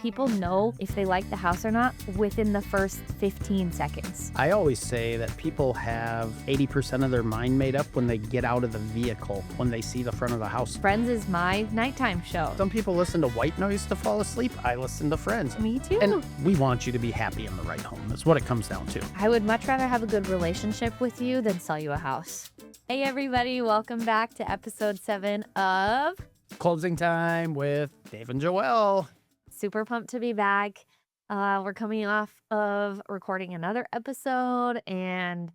people know if they like the house or not within the first 15 seconds. I always say that people have 80% of their mind made up when they get out of the vehicle, when they see the front of the house. Friends is my nighttime show. Some people listen to white noise to fall asleep. I listen to Friends. Me too. And we want you to be happy in the right home. That's what it comes down to. I would much rather have a good relationship with you than sell you a house. Hey everybody, welcome back to episode 7 of Closing Time with Dave and Joelle. Super pumped to be back. We're coming off of recording another episode and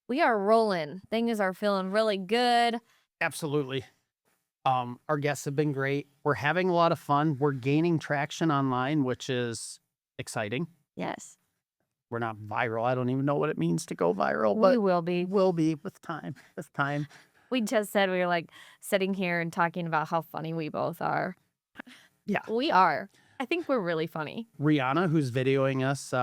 we are rolling. Things are feeling really good. Absolutely. Our guests have been great. We're having a lot of fun. We're gaining traction online, which is exciting. Yes. We're not viral. I don't even know what it means to go viral, but We will be. Will be with time. With time. We just said we were like sitting here and talking about how funny we both are. Yeah. We are. I think we're really funny. Rihanna, who's videoing us,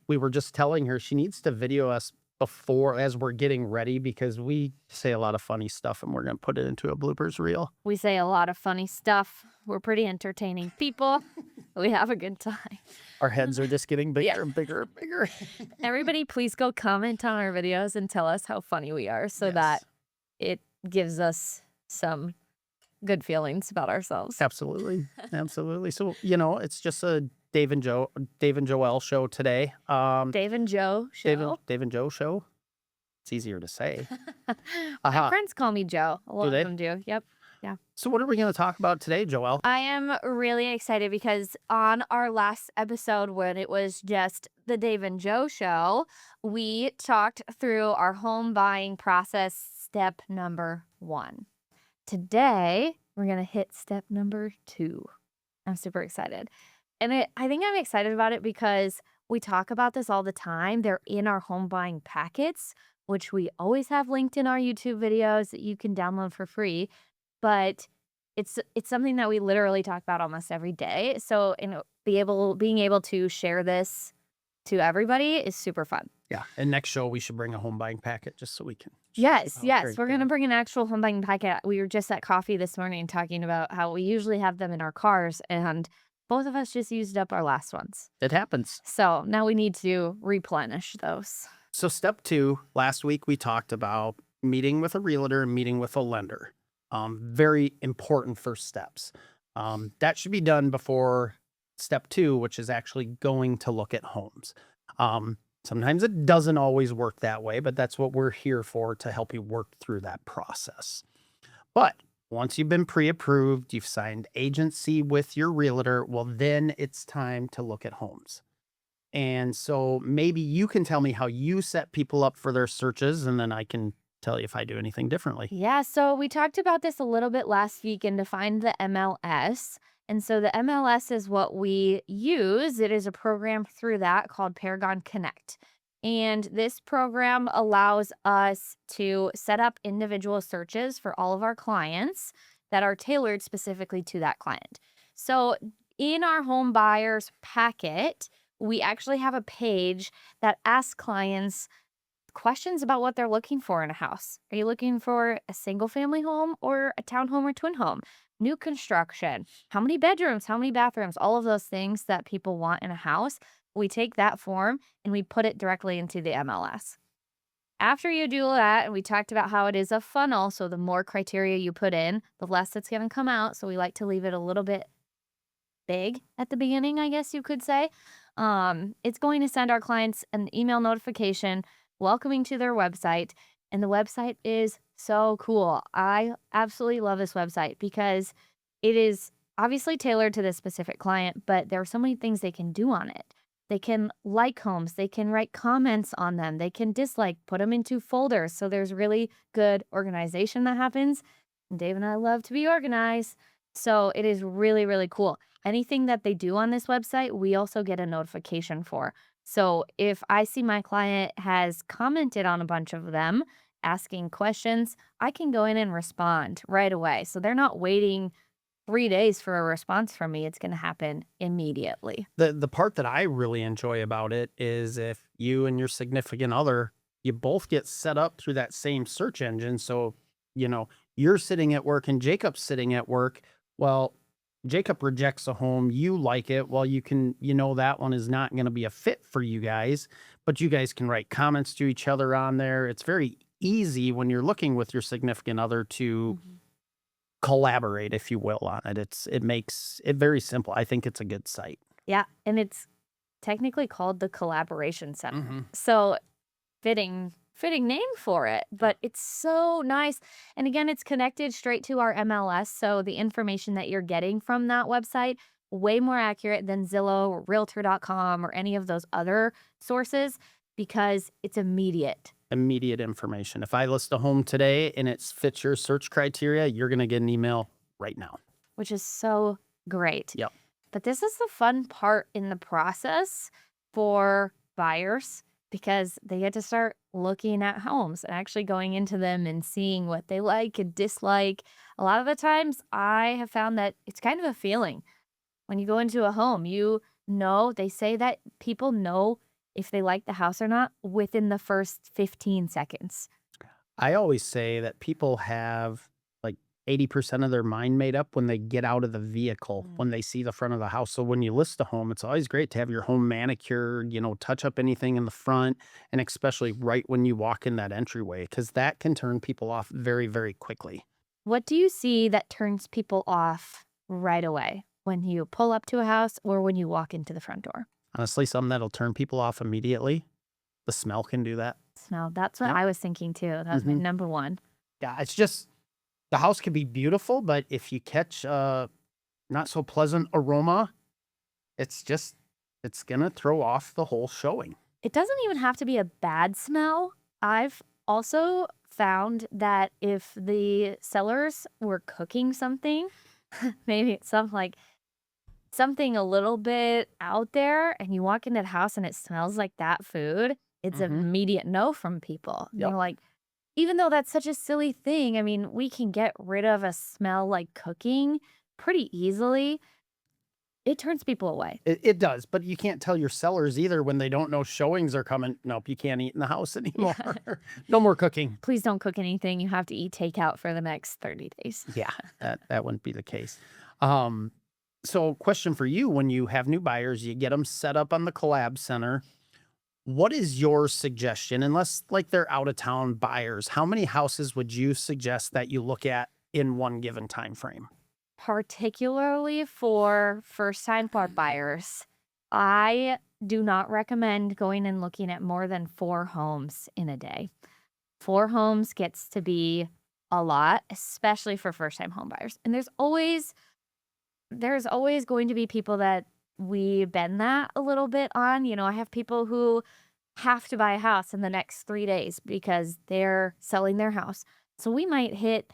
we were just telling her she needs to video us before as we're getting ready because we say a lot of funny stuff and we're going to put it into a bloopers reel. We say a lot of funny stuff. We're pretty entertaining people. We have a good time. Our heads are just getting bigger and bigger and bigger. Everybody, please go comment on our videos and tell us how funny we are so Yes. that it gives us some good feelings about ourselves. Absolutely. Absolutely. So, it's just a Dave and Joelle show today. Dave and Joe show. Dave and Joe show. It's easier to say. My friends call me Joe. A lot Do they? of them do. Yep. Yeah. So what are we going to talk about today, Joelle? I am really excited because on our last episode, when it was just the Dave and Joe show, we talked through our home buying process, step number 1. Today, we're going to hit step number 2. I'm super excited. And I think I'm excited about it because we talk about this all the time. They're in our home buying packets, which we always have linked in our YouTube videos that you can download for free. But it's something that we literally talk about almost every day. So being able to share this to everybody is super fun. Yeah. And next show, we should bring a home buying packet just so we can. Yes. Very We're going to bring an actual home buying packet. We were just at coffee this morning talking about how we usually have them in our cars, and both of us just used up our last ones. It happens. So now we need to replenish those. So step 2, last week we talked about meeting with a realtor and meeting with a lender. Very important first steps. That should be done before step 2, which is actually going to look at homes. Sometimes it doesn't always work that way, but that's what we're here for, to help you work through that process. But once you've been pre-approved, you've signed agency with your realtor, well, then it's time to look at homes. And so maybe you can tell me how you set people up for their searches, and then I can tell you if I do anything differently. Yeah, so we talked about this a little bit last week and defined the MLS. And so the MLS is what we use. It is a program through that called Paragon Connect. And this program allows us to set up individual searches for all of our clients that are tailored specifically to that client. So in our home buyers packet, we actually have a page that asks clients questions about what they're looking for in a house. Are you looking for a single family home or a townhome or twin home? New construction, how many bedrooms, how many bathrooms, all of those things that people want in a house. We take that form and we put it directly into the MLS. After you do that, and we talked about how it is a funnel, so the more criteria you put in, the less it's going to come out. So we like to leave it a little bit big at the beginning, I guess you could say. It's going to send our clients an email notification welcoming to their website. And the website is so cool. I absolutely love this website because it is obviously tailored to this specific client, but there are so many things they can do on it. They can like homes, they can write comments on them, they can dislike, put them into folders. So there's really good organization that happens. And Dave and I love to be organized. So it is really, really cool. Anything that they do on this website, we also get a notification for. So if I see my client has commented on a bunch of them, asking questions, I can go in and respond right away. So they're not waiting 3 days for a response from me. It's going to happen immediately. The part that I really enjoy about it is if you and your significant other, you both get set up through that same search engine. So, you're sitting at work and Jacob's sitting at work. Well, Jacob rejects a home, you like it, well, that one is not going to be a fit for you guys, but you guys can write comments to each other on there. It's very easy when you're looking with your significant other to Mhm. collaborate, if you will, on it. It makes it very simple. I think it's a good site. Yeah, and it's technically called the Collaboration Center. Hmm. So fitting name for it, but it's so nice. And again, it's connected straight to our MLS, so the information that you're getting from that website way more accurate than Zillow or realtor.com or any of those other sources because it's immediate. Immediate information. If I list a home today and it fits your search criteria, you're going to get an email right now. Which is so great. Yep. But this is the fun part in the process for buyers because they get to start looking at homes and actually going into them and seeing what they like and dislike. A lot of the times, I have found that it's kind of a feeling. When you go into a home, they say that people know if they like the house or not within the first 15 seconds. I always say that people have like 80% of their mind made up when they get out of the vehicle, Mm. when they see the front of the house. So when you list a home, it's always great to have your home manicured, touch up anything in the front, and especially right when you walk in that entryway, because that can turn people off very, very quickly. What do you see that turns people off right away when you pull up to a house or when you walk into the front door? Honestly, something that'll turn people off immediately. The smell can do that. Smell. That's what Yep. I was thinking too. That was my Hmm. number one. Yeah, it's just the house can be beautiful, but if you catch a not so pleasant aroma, it's just it's gonna throw off the whole showing. It doesn't even have to be a bad smell. I've also found that if the sellers were cooking something, maybe it's something a little bit out there, and you walk into the house and it smells like that food, it's an Mhm. immediate no from people. And Yep. they're like, even though that's such a silly thing, I mean, we can get rid of a smell like cooking pretty easily. It turns people away. It does, but you can't tell your sellers either when they don't know showings are coming. Nope, you can't eat in the house anymore. Yeah. No more cooking. Please don't cook anything. You have to eat takeout for the next 30 days. Yeah, that wouldn't be the case. Um, so question for you, when you have new buyers, you get them set up on the Collab Center. What is your suggestion? Unless like they're out of town buyers, how many houses would you suggest that you look at in one given time frame? Particularly for first-time buyers, I do not recommend going and looking at more than 4 homes in a day. 4 homes gets to be a lot, especially for first-time home buyers. And there's always going to be people that we bend that a little bit on. I have people who have to buy a house in the next 3 days because they're selling their house. So we might hit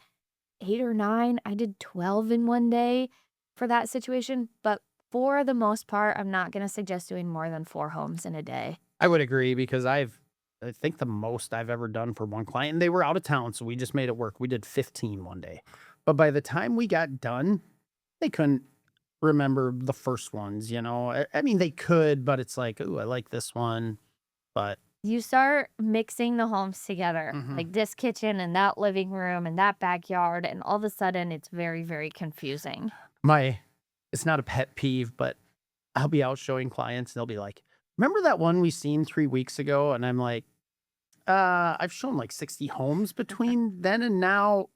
8 or 9. I did 12 in one day for that situation, but for the most part, I'm not gonna suggest doing more than 4 homes in a day. I would agree because I think the most I've ever done for one client, and they were out of town, so we just made it work. We did 15 one day. But by the time we got done, they couldn't remember the first ones. I mean, they could, but it's like, ooh, I like this one. But You start mixing the homes together, mhm. like this kitchen and that living room and that backyard, and all of a sudden it's very, very confusing. my it's not a pet peeve, but I'll be out showing clients, and they'll be like, remember that one we seen 3 weeks ago? And I'm like, I've shown like 60 homes between then and now.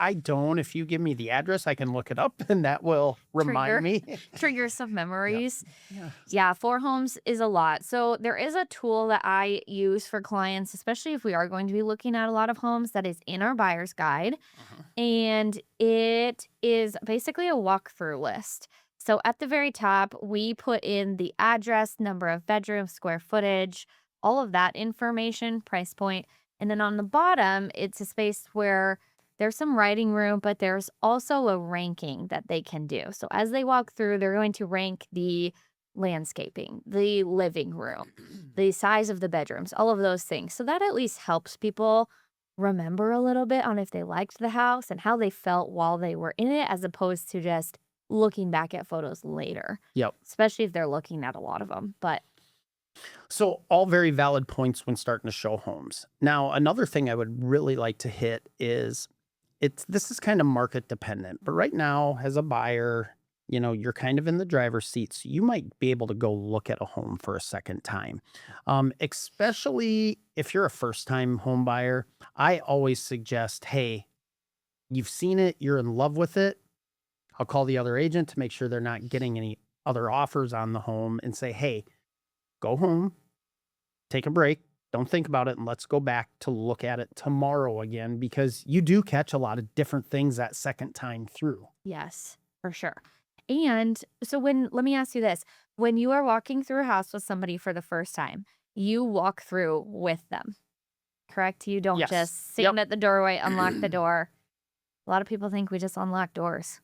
I don't. If you give me the address, I can look it up and that will Trigger remind me. trigger some Yeah. memories. Yeah. Yeah, 4 homes is a lot. So there is a tool that I use for clients, especially if we are going to be looking at a lot of homes that is in our buyer's guide. Uh-huh. And it is basically a walkthrough list. So at the very top, we put in the address, number of bedrooms, square footage, all of that information, price point. And then on the bottom, it's a space where there's some writing room, but there's also a ranking that they can do. So as they walk through, they're going to rank the landscaping, the living room, the size of the bedrooms, all of those things. So that at least helps people remember a little bit on if they liked the house and how they felt while they were in it, as opposed to just looking back at photos later, Yep. especially if they're looking at a lot of them. But So all very valid points when starting to show homes. Now, another thing I would really like to hit is this is kind of market dependent, but right now as a buyer, you're kind of in the driver's seat. So you might be able to go look at a home for a second time. Especially if you're a first time home buyer, I always suggest, hey, you've seen it, you're in love with it. I'll call the other agent to make sure they're not getting any other offers on the home and say, hey, go home, take a break. Don't think about it. And let's go back to look at it tomorrow again, because you do catch a lot of different things that second time through. Yes, for sure. And so let me ask you this, when you are walking through a house with somebody for the first time, you walk through with them, correct? You don't Yes. just Yep. stand at the doorway, unlock the door. A lot of people think we just unlock doors.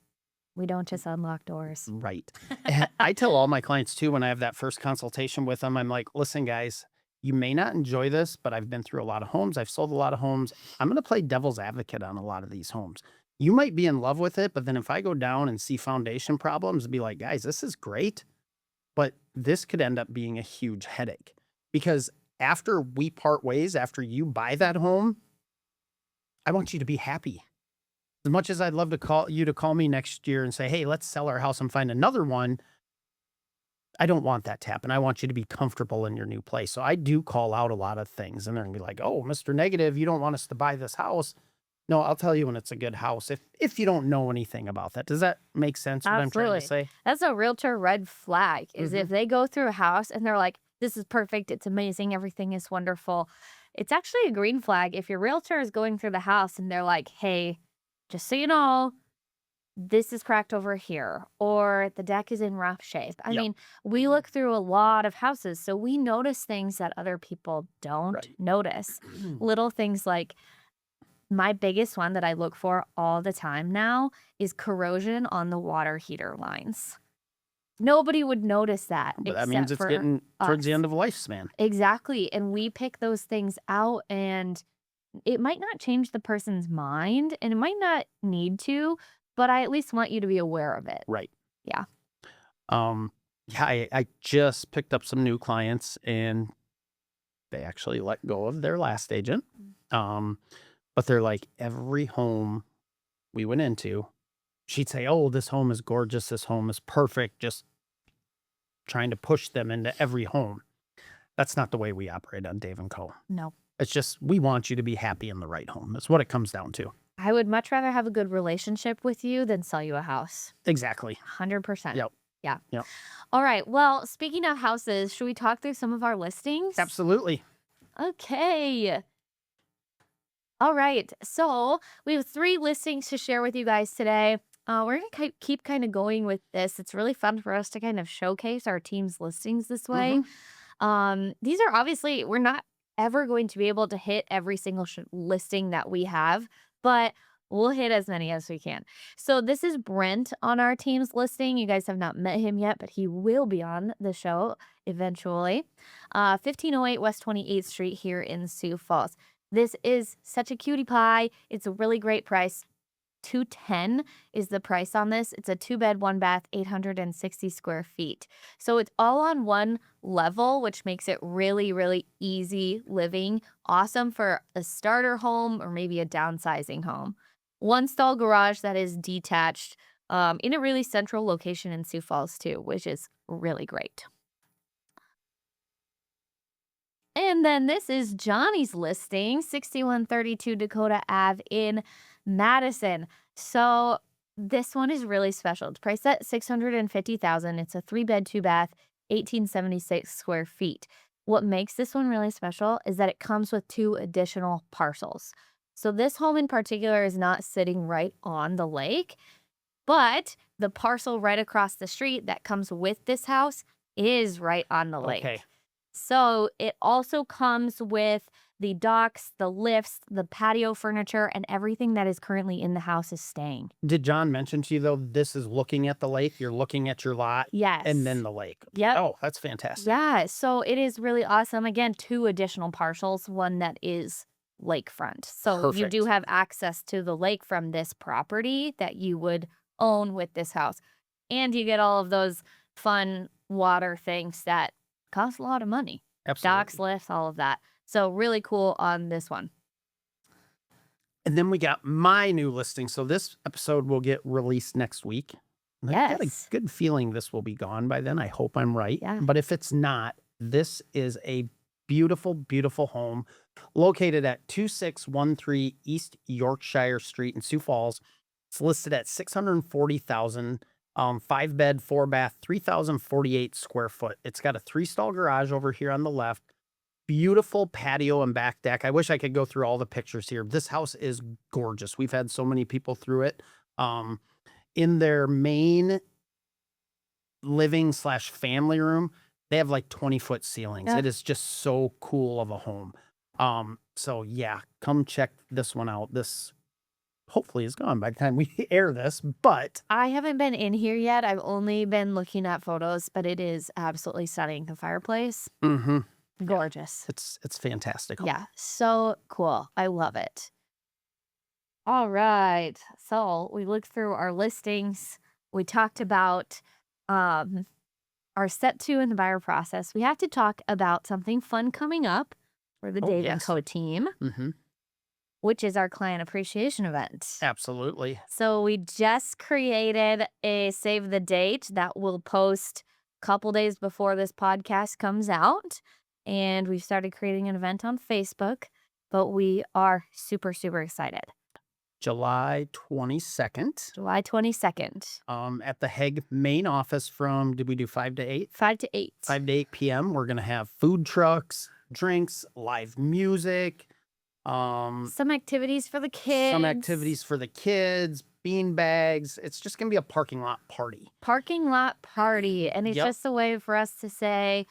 We don't just unlock doors. Right. And I tell all my clients too, when I have that first consultation with them, I'm like, listen, guys, you may not enjoy this, but I've been through a lot of homes. I've sold a lot of homes. I'm going to play devil's advocate on a lot of these homes. You might be in love with it, but then if I go down and see foundation problems, be like, guys, this is great, but this could end up being a huge headache, because after we part ways, after you buy that home, I want you to be happy. As much as I'd love to call me next year and say, hey, let's sell our house and find another one, I don't want that to happen. I want you to be comfortable in your new place. So I do call out a lot of things, and they're gonna be like, oh, Mr. Negative, you don't want us to buy this house. No, I'll tell you when it's a good house if you don't know anything about that. Does that make sense what I'm trying to Absolutely. say? That's a realtor red flag, is if Mhm. they go through a house and they're like, this is perfect, it's amazing, everything is wonderful. It's actually a green flag if your realtor is going through the house and they're like, hey, just so you know, this is cracked over here, or the deck is in rough shape. I Yep. mean, we look through a lot of houses, so we notice things that other people don't Right. notice. Little things like, my biggest one that I look for all the time now is corrosion on the water heater lines. Nobody would notice that But that means except it's for getting towards the us. end of lifespan. Exactly. And we pick those things out, and it might not change the person's mind and it might not need to, but I at least want you to be aware of it. Right. Yeah. Um, yeah, I just picked up some new clients, and they actually let go of their last agent. Um, but they're like, every home we went into, she'd say, oh, this home is gorgeous. This home is perfect. Just trying to push them into every home. That's not the way we operate on Dave and Co. No. It's just, we want you to be happy in the right home. That's what it comes down to. I would much rather have a good relationship with you than sell you a house. Exactly. 100%. Yep. Yeah. Yep. All right. Well, speaking of houses, should we talk through some of our listings? Absolutely. Okay. All right. So we have 3 listings to share with you guys today. We're going to keep kind of going with this. It's really fun for us to kind of showcase our team's listings this way. These are obviously, we're not ever going to be able to hit every single listing that we have, but we'll hit as many as we can. So this is Brent on our team's listing. You guys have not met him yet, but he will be on the show eventually. 1508 West 28th Street here in Sioux Falls. This is such a cutie pie. It's a really great price. 210 is the price on this. It's a 2-bed, 1-bath, 860 square feet. So it's all on one level, which makes it really, really easy living. Awesome for a starter home or maybe a downsizing home. 1-stall garage that is detached, in a really central location in Sioux Falls too, which is really great. And then this is Johnny's listing, 6132 Dakota Ave in Madison. So this one is really special. It's priced at $650,000. It's a 3-bed, 2-bath, 1876 square feet. What makes this one really special is that it comes with 2 additional parcels. So this home in particular is not sitting right on the lake, but the parcel right across the street that comes with this house is right on the lake. Okay. So it also comes with the docks, the lifts, the patio furniture, and everything that is currently in the house is staying. Did John mention to you, though, this is looking at the lake? You're looking at your lot Yes. and then the lake. Yep. Oh, that's fantastic. Yeah. So it is really awesome. Again, 2 additional parcels, one that is lakefront. So you do Perfect. have access to the lake from this property that you would own with this house. And you get all of those fun water things that cost a lot of money. Absolutely. Docks, lifts, all of that. So really cool on this one. And then we got my new listing. So this episode will get released next week. And I've got a Yes. good feeling this will be gone by then. I hope I'm right. Yeah. But if it's not, this is a beautiful, beautiful home located at 2613 East Yorkshire Street in Sioux Falls. It's listed at 640,000, 5 bed, 4 bath, 3,048 square foot. It's got a 3-stall garage over here on the left. Beautiful patio and back deck. I wish I could go through all the pictures here. This house is gorgeous. We've had so many people through it. In their main living/family room, they have like 20-foot ceilings. Yeah. It is just so cool of a home. So yeah, come check this one out. This hopefully is gone by the time we air this, but I haven't been in here yet. I've only been looking at photos, but it is absolutely stunning. The fireplace, gorgeous. it's fantastic. Yeah, so cool. I love it. All right. So we looked through our listings. We talked about our step 2 in the buyer process. We have to talk about something fun coming up for the Oh, Dave and yes. Co team, which is our client appreciation event. Absolutely. So we just created a save the date that will post a couple days before this podcast comes out. And we've started creating an event on Facebook, but we are super, super excited. July 22nd. July 22nd, At the Hegg main office from, did we do 5 to 8? 5 to 8. 5 to 8 p.m. We're going to have food trucks, drinks, live music, Some activities for the kids. some activities for the kids, bean bags. It's just going to be a parking lot party. Parking lot party. And it's Yep. just a way for us to say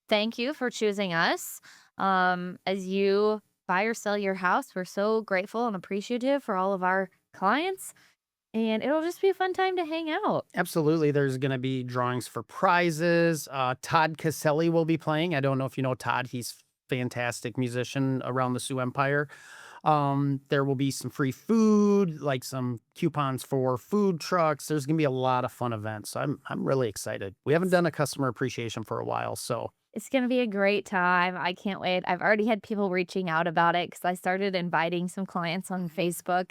thank you for choosing us. As you buy or sell your house, we're so grateful and appreciative for all of our clients. And it'll just be a fun time to hang out. Absolutely. There's going to be drawings for prizes. Todd Caselli will be playing. I don't know if you know Todd. He's fantastic musician around the Sioux Empire. There will be some free food, like some coupons for food trucks. There's going to be a lot of fun events. So I'm really excited. We haven't done a customer appreciation for a while, so It's going to be a great time. I can't wait. I've already had people reaching out about it because I started inviting some clients on Facebook.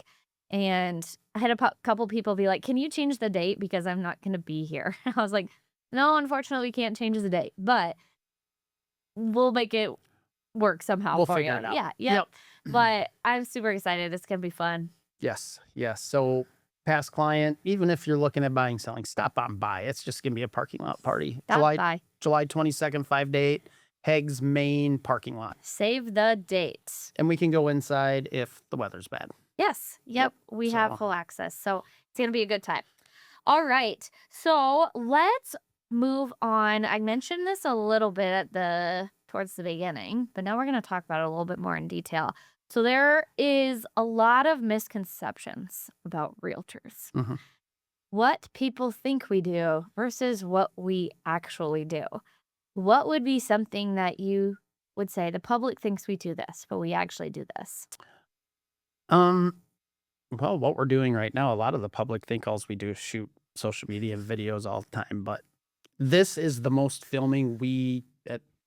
And I had a couple people be like, can you change the date because I'm not going to be here? I was like, no, unfortunately, we can't change the date, but we'll make it work somehow. we'll for figure you. it out. Yeah, yeah. But I'm super excited. It's going to be fun. Yes, yes. So past client, even if you're looking at buying, selling, stop on by. It's just going to be a parking lot party. Stop by. July 22nd, 5 to 8, Hegg's main parking lot. Save the date. And we can go inside if the weather's bad. Yes. Yep. We have So- full access. So it's going to be a good time. All right. So let's move on. I mentioned this a little bit towards the beginning, but now we're going to talk about it a little bit more in detail. So there is a lot of misconceptions about realtors. Mhm. What people think we do versus what we actually do. What would be something that you would say the public thinks we do this, but we actually do this? Well, what we're doing right now, a lot of the public think all we do is shoot social media videos all the time, but this is the most filming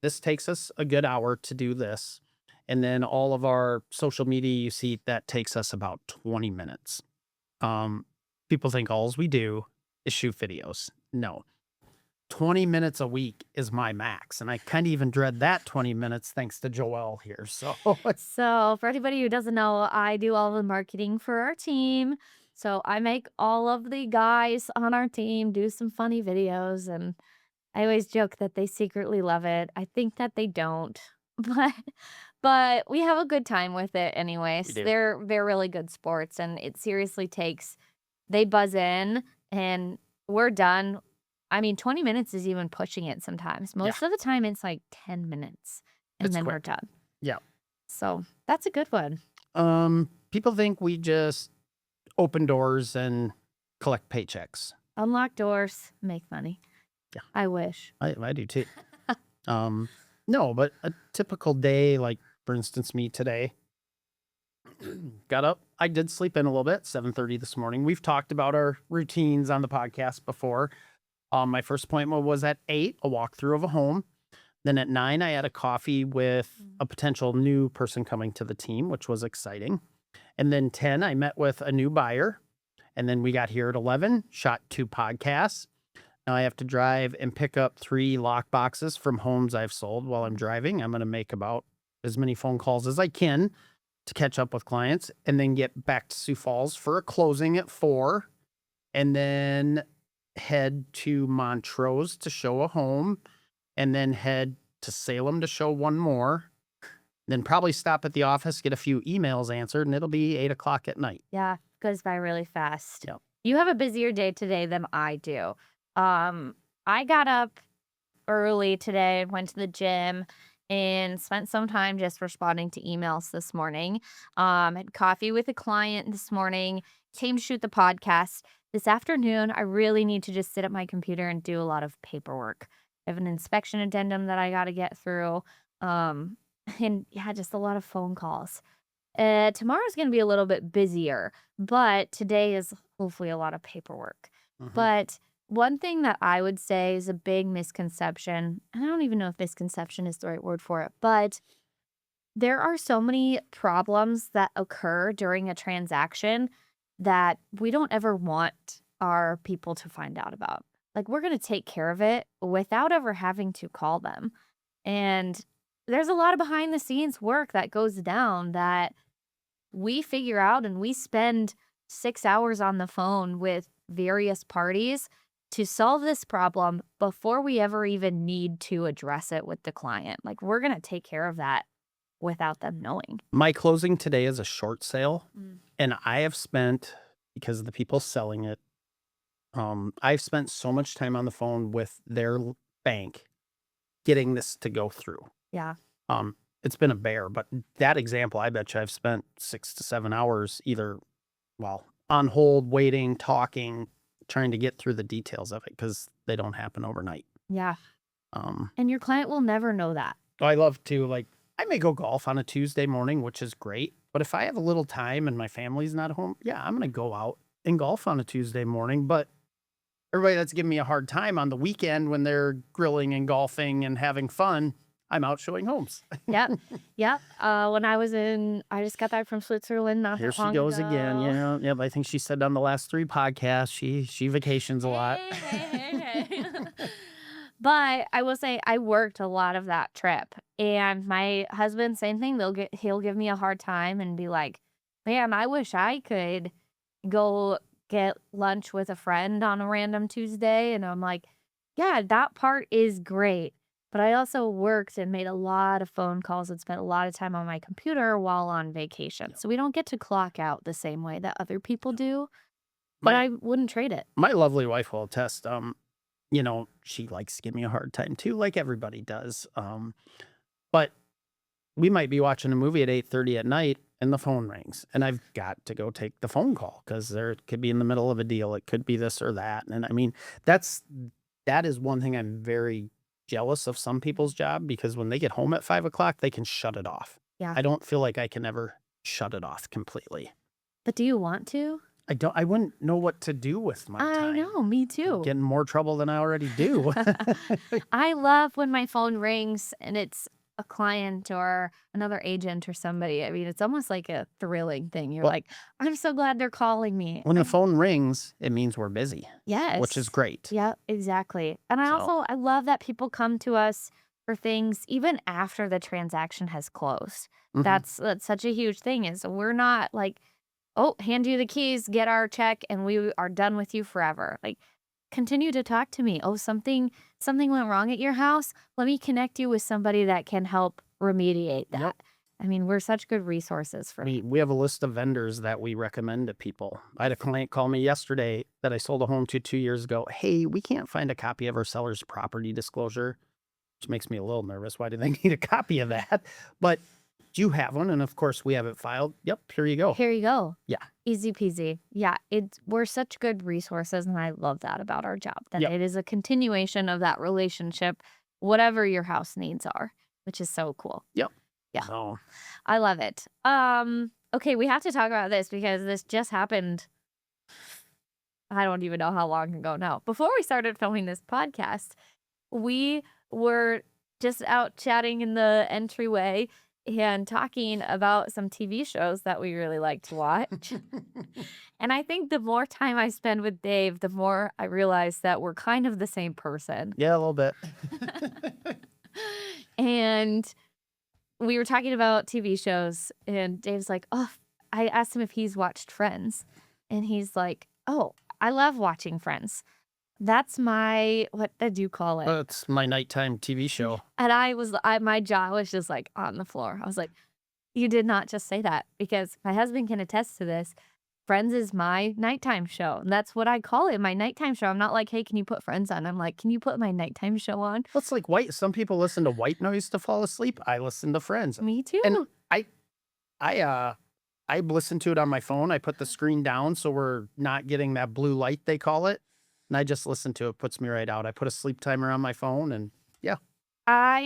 this takes us a good hour to do this. And then all of our social media you see, that takes us about 20 minutes. People think all we do is shoot videos. No. 20 minutes a week is my max. And I kind of even dread that 20 minutes thanks to Joelle here. So So for anybody who doesn't know, I do all the marketing for our team. So I make all of the guys on our team do some funny videos, and I always joke that they secretly love it. I think that they don't, but we have a good time with it anyways. We do. They're really good sports, and it seriously takes. They buzz in, and we're done. I mean, 20 minutes is even pushing it sometimes. Most of the time, it's like 10 minutes, and It's then we're quick. done. Yeah. So that's a good one. People think we just open doors and collect paychecks. Unlock doors, make money. Yeah. I wish. I do too. No, but a typical day, like for instance, me today, got up. I did sleep in a little bit, 7:30 this morning. We've talked about our routines on the podcast before. My first appointment was at 8, a walkthrough of a home. Then at 9, I had a coffee with a potential new person coming to the team, which was exciting. And then 10, I met with a new buyer. And then we got here at 11, shot 2 podcasts. Now I have to drive and pick up 3 lock boxes from homes I've sold while I'm driving. I'm going to make about as many phone calls as I can to catch up with clients and then get back to Sioux Falls for a closing at 4 and then head to Montrose to show a home and then head to Salem to show one more. Then probably stop at the office, get a few emails answered, and it'll be 8 o'clock at night. Yeah, goes by really fast. Yep. You have a busier day today than I do. I got up early today, went to the gym, and spent some time just responding to emails this morning. Had coffee with a client this morning, came to shoot the podcast. This afternoon, I really need to just sit at my computer and do a lot of paperwork. I have an inspection addendum that I got to get through. And yeah, just a lot of phone calls. Tomorrow's going to be a little bit busier, but today is hopefully a lot of paperwork. But one thing that I would say is a big misconception, and I don't even know if misconception is the right word for it, but there are so many problems that occur during a transaction that we don't ever want our people to find out about. Like, we're going to take care of it without ever having to call them. And there's a lot of behind the scenes work that goes down that we figure out, and we spend 6 hours on the phone with various parties to solve this problem before we ever even need to address it with the client. Like, we're going to take care of that without them knowing. My closing today is a short sale, and I have spent, because of the people selling it, I've spent so much time on the phone with their bank getting this to go through. Yeah. It's been a bear, but that example, I bet you I've spent 6 to 7 hours either, on hold, waiting, talking, trying to get through the details of it because they don't happen overnight. Yeah. And your client will never know that. I love to, I may go golf on a Tuesday morning, which is great. But if I have a little time and my family's not home, yeah, I'm going to go out and golf on a Tuesday morning. But everybody that's giving me a hard time on the weekend when they're grilling and golfing and having fun, I'm out showing homes. Yep. When I just got back from Switzerland not Here that she long goes ago. again. Yeah. Yep. I think she said on the last 3 podcasts, she vacations a lot. Hey. But I will say I worked a lot of that trip, and my husband, same thing. He'll give me a hard time and be like, "Man, I wish I could go get lunch with a friend on a random Tuesday." And I'm like, "Yeah, that part is great." But I also worked and made a lot of phone calls and spent a lot of time on my computer while on vacation. So we don't get to clock out the same way that other people do. But I wouldn't trade it. My lovely wife will attest. She likes to give me a hard time too, like everybody does. But we might be watching a movie at 8:30 at night and the phone rings, and I've got to go take the phone call because there could be in the middle of a deal. It could be this or that. And I mean, that is one thing I'm very jealous of some people's job, because when they get home at 5 o'clock, they can shut it off. Yeah. I don't feel like I can ever shut it off completely. But do you want to? I wouldn't know what to do with my time. I know, me too. Get in more trouble than I already do. I love when my phone rings and it's a client or another agent or somebody. I mean, it's almost like a thrilling thing. You're like, I'm so glad they're calling me. When the phone rings, it means we're busy. Yes. Which is great. Yeah, exactly. And I love that people come to us for things even after the transaction has closed. That's such a huge thing, is we're not like, oh, hand you the keys, get our check, and we are done with you forever. Like, continue to talk to me. Oh, something went wrong at your house. Let me connect you with somebody that can help remediate that. Yep. I mean, we're such good resources for we have a list of vendors that we recommend to people. I had a client call me yesterday that I sold a home to 2 years ago. Hey, we can't find a copy of our seller's property disclosure, which makes me a little nervous. Why do they need a copy of that? But do you have one? And of course, we have it filed. Yep, here you go. Here you go. Yeah. Easy peasy. Yeah, we're such good resources, and I love that about our job, that Yep. it is a continuation of that relationship, whatever your house needs are, which is so cool. Yep. Yeah. So, I love it. Okay, we have to talk about this because this just happened. I don't even know how long ago now. Before we started filming this podcast, we were just out chatting in the entryway, and talking about some TV shows that we really like to watch. And I think the more time I spend with Dave, the more I realize that we're kind of the same person. Yeah, a little bit. And we were talking about TV shows, and Dave's like, "Oh," I asked him if he's watched Friends, and he's like, "Oh, I love watching Friends. That's my" what did you call it? It's my nighttime TV show. And my jaw was just like on the floor. I was like, "You did not just say that," because my husband can attest to this. Friends is my nighttime show, and that's what I call it, my nighttime show. I'm not like, "Hey, can you put Friends on?" I'm like, "Can you put my nighttime show on?" Well, it's like white. Some people listen to white noise to fall asleep. I listen to Friends. Me And too. I listen to it on my phone. I put the screen down so we're not getting that blue light, they call it. And I just listen to it. Puts me right out. I put a sleep timer on my phone and yeah. I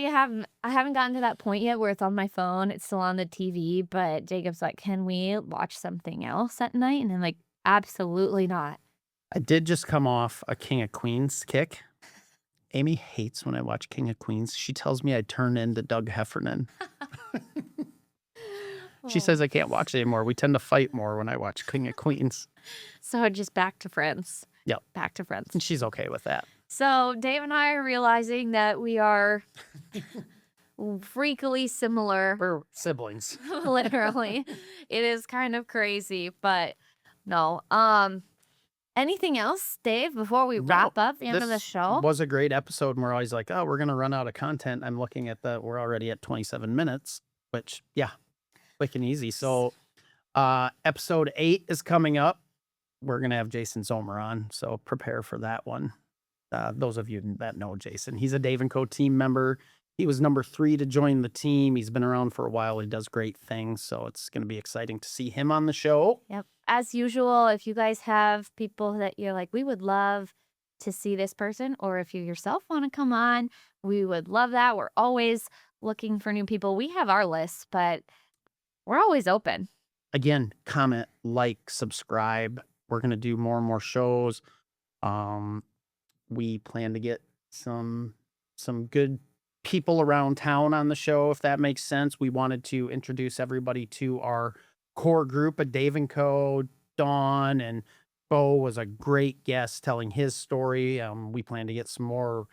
haven't gotten to that point yet where it's on my phone, it's still on the TV, but Jacob's like, "Can we watch something else at night?" And I'm like, "Absolutely not." I did just come off a King of Queens kick. Amy hates when I watch King of Queens. She tells me I turn into Doug Heffernan. She Oh. says I can't watch it anymore. We tend to fight more when I watch King of Queens. So just back to Friends. Yep. Back to Friends. And she's okay with that. So Dave and I are realizing that we are freakily similar, We're siblings. literally. It is kind of crazy, but no. Anything else, Dave, before we wrap up the end of the This show? was a great episode. And we're always like, oh, we're going to run out of content. I'm looking at we're already at 27 minutes, which, yeah, quick and easy. So, episode 8 is coming up. We're going to have Jason Zomer on. So prepare for that one. Those of you that know Jason, he's a Dave & Co team member. He was number 3 to join the team. He's been around for a while. He does great things. So it's going to be exciting to see him on the show. Yep. As usual, if you guys have people that you're like, we would love to see this person, or if you yourself want to come on, we would love that. We're always looking for new people. We have our lists, but we're always open. Again, comment, like, subscribe. We're going to do more and more shows. We plan to get some good people around town on the show, if that makes sense. We wanted to introduce everybody to our core group of Dave & Co. Dawn and Bo was a great guest telling his story. We plan to get some more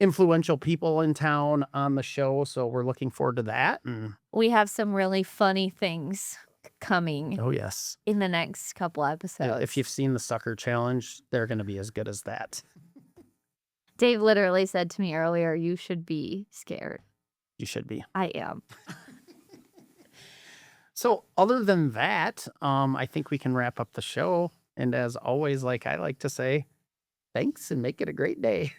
influential people in town on the show, so we're looking forward to that. And We have some really funny things coming oh yes, in the next couple episodes. if you've seen the sucker challenge, they're going to be as good as that. Dave literally said to me earlier, "You should be scared." You should be. I am. So other than that, I think we can wrap up the show. And as always, like I like to say, thanks and make it a great day.